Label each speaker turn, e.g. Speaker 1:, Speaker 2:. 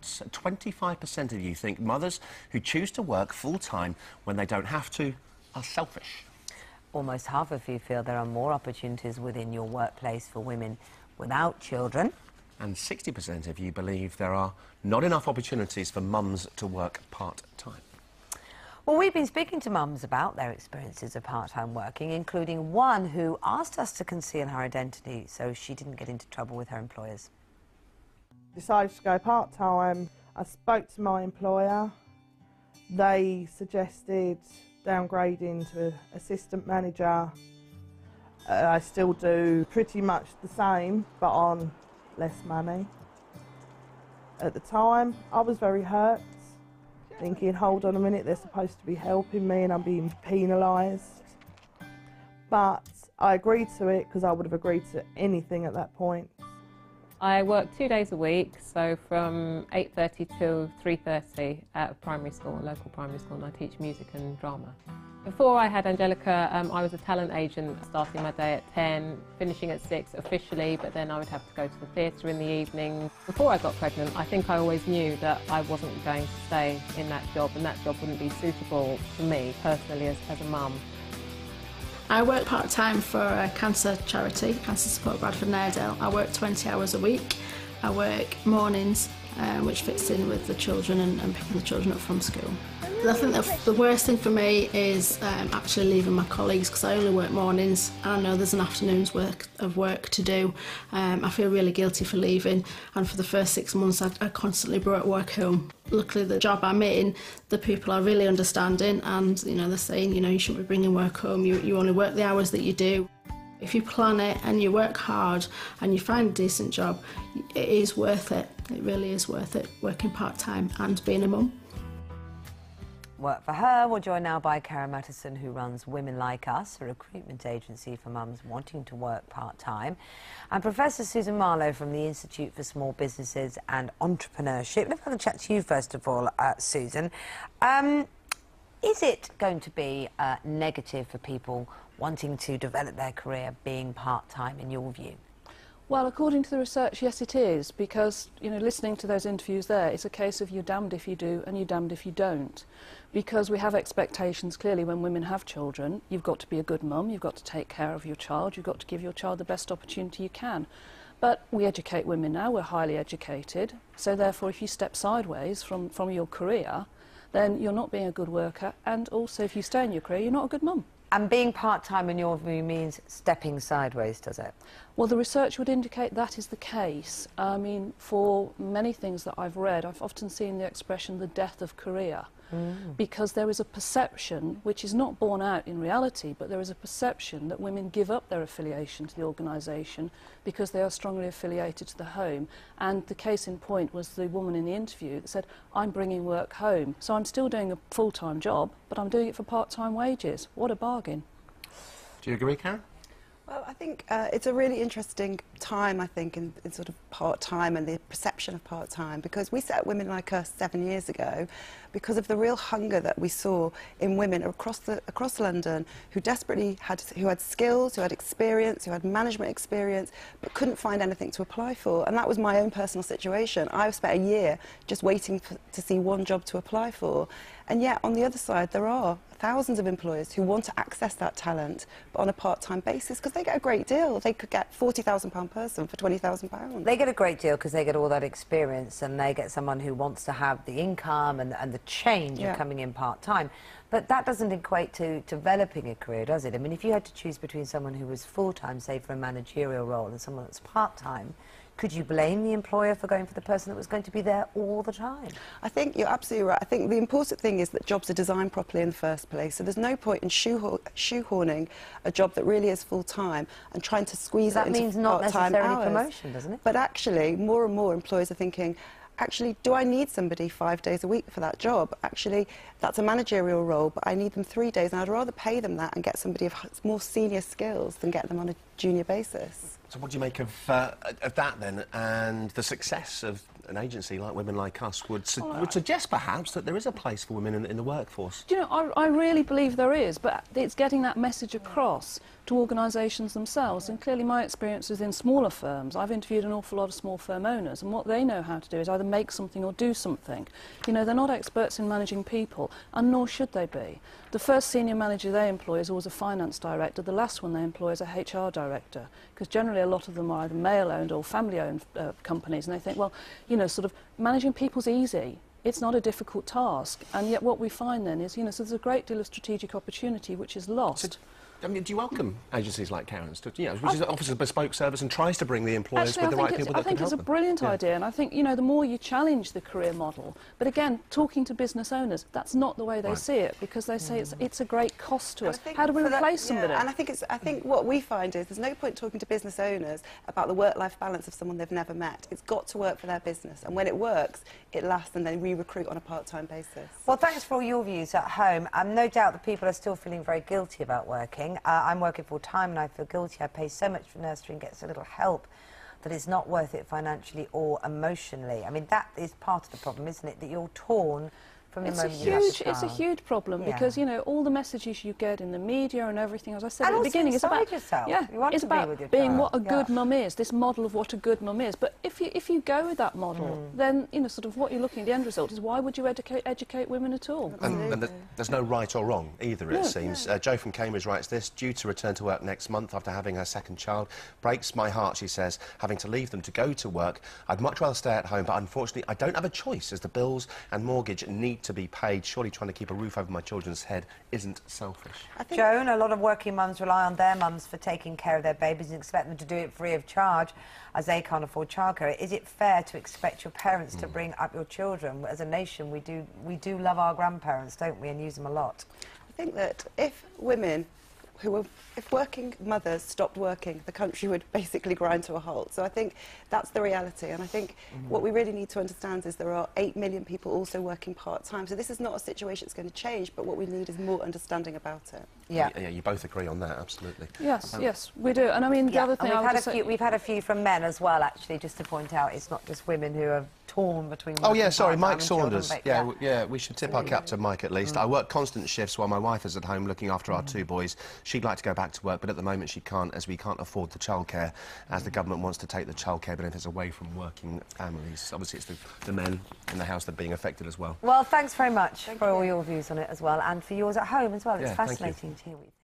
Speaker 1: stats. 25% of you think mothers who choose to work full-time when they don't have to are selfish.
Speaker 2: Almost half of you feel there are more opportunities within your workplace for women without children.
Speaker 1: And 60% of you believe there are not enough opportunities for mums to work part-time.
Speaker 2: Well, we've been speaking to mums about their experiences of part-time working, including one who asked us to conceal her identity so she didn't get into trouble with her employers.
Speaker 3: Decided to go part-time. I spoke to my employer. They suggested downgrading to assistant manager. I still do pretty much the same, but on less money. At the time, I was very hurt, thinking, hold on a minute, they're supposed to be helping me and I'm being penalised. But I agreed to it because I would have agreed to anything at that point.
Speaker 4: I work 2 days a week, so from 8:30 till 3:30 at a primary school, a local primary school, and I teach music and drama. Before I had Angelica, I was a talent agent, starting my day at 10, finishing at 6 officially, but then I would have to go to the theatre in the evening. Before I got pregnant, I think I always knew that I wasn't going to stay in that job, and that job wouldn't be suitable for me personally as a mum.
Speaker 5: I work part-time for a cancer charity, Cancer Support Bradford and Airedale. I work 20 hours a week. I work mornings, which fits in with the children and picking the children up from school. I think the worst thing for me is actually leaving my colleagues, because I only work mornings and I know there's an afternoon's work to do. I feel really guilty for leaving, and for the first 6 months I constantly brought work home. Luckily the job I'm in, the people are really understanding, and you know, they're saying, you know, you shouldn't be bringing work home, you only work the hours that you do. If you plan it and you work hard and you find a decent job, it is worth it. It really is worth it, working part-time and being a mum.
Speaker 2: Work for her. We're joined now by Karen Mattison, who runs Women Like Us, a recruitment agency for mums wanting to work part-time, and Professor Susan Marlow from the Institute for Small Businesses and Entrepreneurship. Let's have a chat to you first of all, Susan. Is it going to be negative for people wanting to develop their career being part-time, in your view?
Speaker 6: Well, according to the research, yes it is, because, you know, listening to those interviews there, it's a case of you're damned if you do and you're damned if you don't. Because we have expectations, clearly, when women have children. You've got to be a good mum, you've got to take care of your child, you've got to give your child the best opportunity you can. But we educate women now, we're highly educated, so therefore if you step sideways from your career, then you're not being a good worker, and also if you stay in your career, you're not a good mum.
Speaker 2: And being part-time, in your view, means stepping sideways, does it?
Speaker 6: Well, the research would indicate that is the case. I mean, for many things that I've read, I've often seen the expression, the death of career. Because there is a perception, which is not borne out in reality, but there is a perception that women give up their affiliation to the organisation because they are strongly affiliated to the home. And the case in point was the woman in the interview that said, I'm bringing work home, so I'm still doing a full-time job, but I'm doing it for part-time wages. What a bargain.
Speaker 1: Do you agree, Karen?
Speaker 7: Well, I think it's a really interesting time, I think, in sort of part-time and the perception of part-time, because we set up Women Like Us 7 years ago because of the real hunger that we saw in women across London who desperately had skills, who had experience, who had management experience, but couldn't find anything to apply for. And that was my own personal situation. I've spent a year just waiting to see one job to apply for. And yet, on the other side, there are thousands of employers who want to access that talent, but on a part-time basis, because they get a great deal. They could get £40,000 per person for £20,000.
Speaker 2: They get a great deal because they get all that experience, and they get someone who wants to have the income and the change of coming in part-time. But that doesn't equate to developing a career, does it? I mean, if you had to choose between someone who was full-time, say, for a managerial role, and someone that's part-time, could you blame the employer for going for the person that was going to be there all the time? I
Speaker 7: think you're absolutely right. I think the important thing is that jobs are designed properly in the first place. So there's no point in shoehorning a job that really is full-time and trying to squeeze it into part-time hours.
Speaker 2: That means not necessarily promotion, doesn't it?
Speaker 7: But actually, more and more employers are thinking, actually, do I need somebody 5 days a week for that job? Actually, that's a managerial role, but I need them 3 days, and I'd rather pay them that and get somebody of more senior skills than get them on a junior basis.
Speaker 1: So what do you make of that then, and the success of an agency like Women Like Us would suggest perhaps that there is a place for women in the workforce?
Speaker 6: Do you know, I really believe there is, but it's getting that message across to organisations themselves, and clearly my experience is in smaller firms. I've interviewed an awful lot of small firm owners, and what they know how to do is either make something or do something. You know, they're not experts in managing people, and nor should they be. The first senior manager they employ is always a finance director, the last one they employ is a HR director, because generally a lot of them are either male-owned or family-owned companies, and they think, well, you know, sort of managing people's easy. It's not a difficult task, and yet what we find then is, you know, so there's a great deal of strategic opportunity which is lost.
Speaker 1: I mean, do you welcome agencies like Karen's, you know, which offers a bespoke service and tries to bring the employers with the right people that can help them?
Speaker 6: I think it's a brilliant idea, and I think, you know, the more you challenge the career model, but again, talking to business owners, that's not the way they see it, because they say it's a great cost to us. How do we replace somebody?
Speaker 7: And I think what we find is there's no point talking to business owners about the work-life balance of someone they've never met. It's got to work for their business, and when it works, it lasts, and then re-recruit on a part-time basis.
Speaker 2: Well, thanks for all your views at home. No doubt that people are still feeling very guilty about working. I'm working full-time and I feel guilty. I pay so much for nursery and get so little help that it's not worth it financially or emotionally. I mean, that is part of the problem, isn't it? That you're torn from the moment you have a child.
Speaker 6: It's a huge problem, because, you know, all the messages you get in the media and everything, as I said at the beginning,
Speaker 2: it's about yourself.
Speaker 6: It's about being what a good mum is, this model of what a good mum is. But if you go with that model, then, you know, sort of what you're looking at, the end result is, why would you educate women at all?
Speaker 1: And there's no right or wrong either, it seems. Jo from Cambridge writes this: due to return to work next month after having her second child. Breaks my heart, she says, having to leave them to go to work. I'd much rather stay at home, but unfortunately I don't have a choice, as the bills and mortgage need to be paid. Surely trying to keep a roof over my children's head isn't selfish.
Speaker 2: Joan, a lot of working mums rely on their mums for taking care of their babies and expect them to do it free of charge, as they can't afford childcare. Is it fair to expect your parents to bring up your children? As a nation, we do love our grandparents, don't we, and use them a lot.
Speaker 7: I think that if working mothers stopped working, the country would basically grind to a halt. So I think that's the reality, and I think what we really need to understand is there are 8 million people also working part-time. So this is not a situation that's going to change, but what we need is more understanding about it.
Speaker 1: Yeah, you both agree on that, absolutely.
Speaker 6: Yes, yes, we do. And I mean, the other thing
Speaker 2: we've had a few from men as well, actually, just to point out, it's not just women who are torn between...
Speaker 1: Oh, yeah, sorry, Mike Saunders. Yeah, we should tip our cap to Mike at least. I work constant shifts while my wife is at home looking after our 2 boys. She'd like to go back to work, but at the moment she can't, as we can't afford the childcare, as the government wants to take the childcare benefits away from working families. Obviously, it's the men in the house that are being affected as well.
Speaker 2: Well, thanks very much for all your views on it as well, and for yours at home as well. It's fascinating to hear what you think.